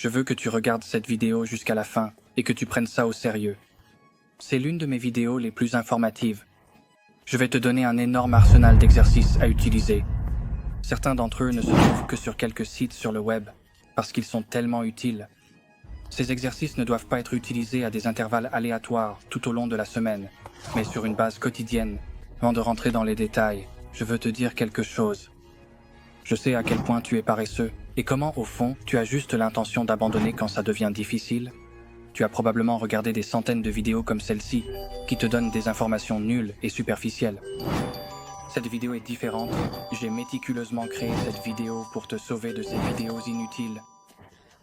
Je veux que tu regardes cette vidéo jusqu'à la fin et que tu prennes ça au sérieux. C'est l'une de mes vidéos les plus informatives. Je vais te donner un énorme arsenal d'exercices à utiliser. Certains d'entre eux ne se trouvent que sur quelques sites sur le web, parce qu'ils sont tellement utiles. Ces exercices ne doivent pas être utilisés à des intervalles aléatoires tout au long de la semaine, mais sur une base quotidienne. Avant de rentrer dans les détails, je veux te dire quelque chose. Je sais à quel point tu es paresseux, et comment, au fond, tu as juste l'intention d'abandonner quand ça devient difficile. Tu as probablement regardé des centaines de vidéos comme celle-ci, qui te donnent des informations nulles et superficielles. Cette vidéo est différente. J'ai méticuleusement créé cette vidéo pour te sauver de ces vidéos inutiles.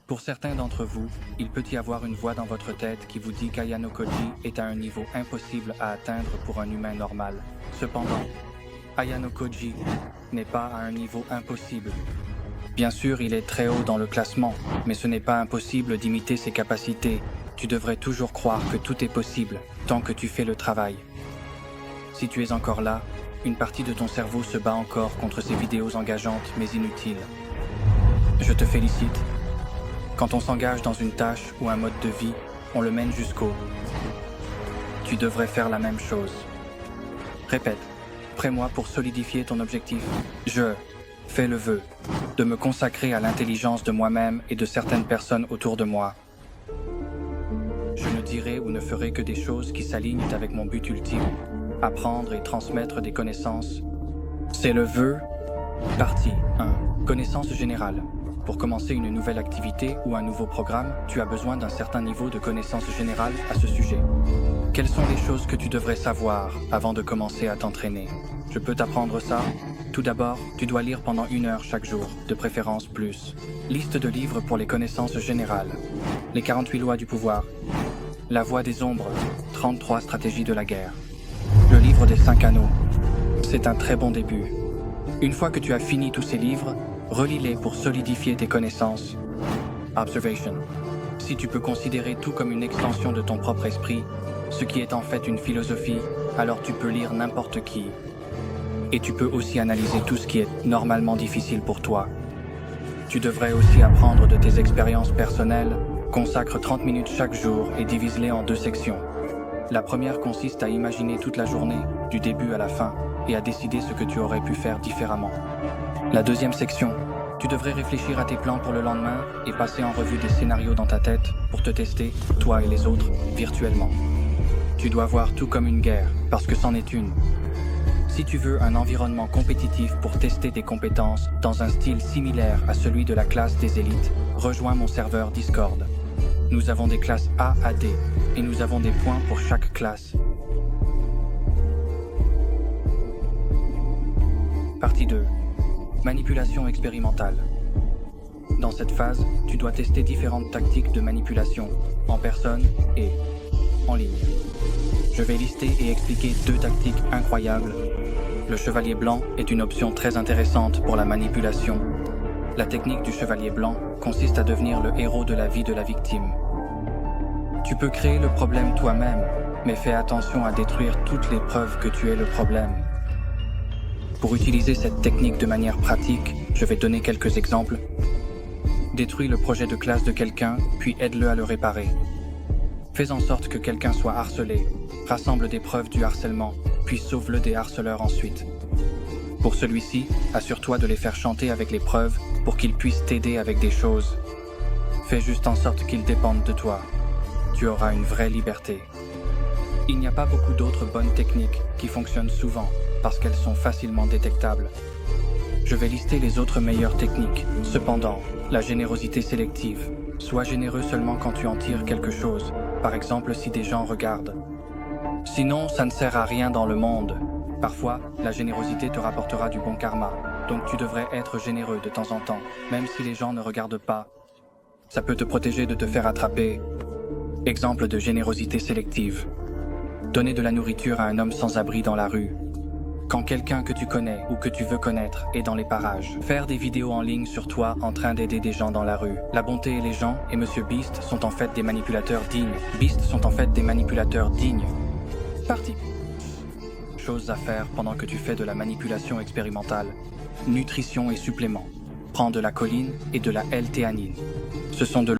Pour certains d'entre vous, il peut y avoir une voix dans votre tête qui vous dit qu'Aya no Koji est à un niveau impossible à atteindre pour un humain normal. Cependant, Aya no Koji n'est pas à un niveau impossible. Bien sûr, il est très haut dans le classement, mais ce n'est pas impossible d'imiter ses capacités. Tu devrais toujours croire que tout est possible, tant que tu fais le travail. Si tu es encore là, une partie de ton cerveau se bat encore contre ces vidéos engageantes mais inutiles. Je te félicite. Quand on s'engage dans une tâche ou un mode de vie, on le mène jusqu'au. Tu devrais faire la même chose. Répète. Prends-moi pour solidifier ton objectif. Je fais le vœu de me consacrer à l'intelligence de moi-même et de certaines personnes autour de moi. Je ne dirai ou ne ferai que des choses qui s'alignent avec mon but ultime, apprendre et transmettre des connaissances. C'est le vœu. Partie 1. Connaissance générale. Pour commencer une nouvelle activité ou un nouveau programme, tu as besoin d'un certain niveau de connaissance générale à ce sujet. Quelles sont les choses que tu devrais savoir avant de commencer à t'entraîner? Je peux t'apprendre ça. Tout d'abord, tu dois lire pendant 1 heure chaque jour, de préférence plus. Liste de livres pour les connaissances générales. Les 48 lois du pouvoir. La voie des ombres. 33 stratégies de la guerre. Le livre des 5 anneaux. C'est un très bon début. Une fois que tu as fini tous ces livres, relis-les pour solidifier tes connaissances. Observation. Si tu peux considérer tout comme une extension de ton propre esprit, ce qui est en fait une philosophie, alors tu peux lire n'importe qui. Et tu peux aussi analyser tout ce qui est normalement difficile pour toi. Tu devrais aussi apprendre de tes expériences personnelles. Consacre 30 minutes chaque jour et divise-les en 2 sections. La première consiste à imaginer toute la journée, du début à la fin, et à décider ce que tu aurais pu faire différemment. La deuxième section, tu devrais réfléchir à tes plans pour le lendemain et passer en revue des scénarios dans ta tête pour te tester, toi et les autres, virtuellement. Tu dois voir tout comme une guerre, parce que c'en est une. Si tu veux un environnement compétitif pour tester tes compétences dans un style similaire à celui de la classe des élites, rejoins mon serveur Discord. Nous avons des classes A à D, et nous avons des points pour chaque classe. Partie 2. Manipulation expérimentale. Dans cette phase, tu dois tester différentes tactiques de manipulation, en personne et en ligne. Je vais lister et expliquer 2 tactiques incroyables. Le chevalier blanc est une option très intéressante pour la manipulation. La technique du chevalier blanc consiste à devenir le héros de la vie de la victime. Tu peux créer le problème toi-même, mais fais attention à détruire toutes les preuves que tu es le problème. Pour utiliser cette technique de manière pratique, je vais donner quelques exemples. Détruis le projet de classe de quelqu'un, puis aide-le à le réparer. Fais en sorte que quelqu'un soit harcelé. Rassemble des preuves du harcèlement, puis sauve-le des harceleurs ensuite. Pour celui-ci, assure-toi de les faire chanter avec les preuves pour qu'ils puissent t'aider avec des choses. Fais juste en sorte qu'ils dépendent de toi. Tu auras une vraie liberté. Il n'y a pas beaucoup d'autres bonnes techniques qui fonctionnent souvent parce qu'elles sont facilement détectables. Je vais lister les autres meilleures techniques. Cependant, la générosité sélective. Sois généreux seulement quand tu en tires quelque chose. Par exemple, si des gens regardent. Sinon, ça ne sert à rien dans le monde. Parfois, la générosité te rapportera du bon karma. Donc tu devrais être généreux de temps en temps, même si les gens ne regardent pas. Ça peut te protéger de te faire attraper. Exemple de générosité sélective. Donner de la nourriture à un homme sans abri dans la rue. Quand quelqu'un que tu connais ou que tu veux connaître est dans les parages. Faire des vidéos en ligne sur toi en train d'aider des gens dans la rue. La bonté et les gens et Monsieur Beast sont en fait des manipulateurs dignes. Beast sont en fait des manipulateurs dignes. Parti. Choses à faire pendant que tu fais de la manipulation expérimentale. Nutrition et suppléments. Prends de la choline et de la L-théanine. Ce sont de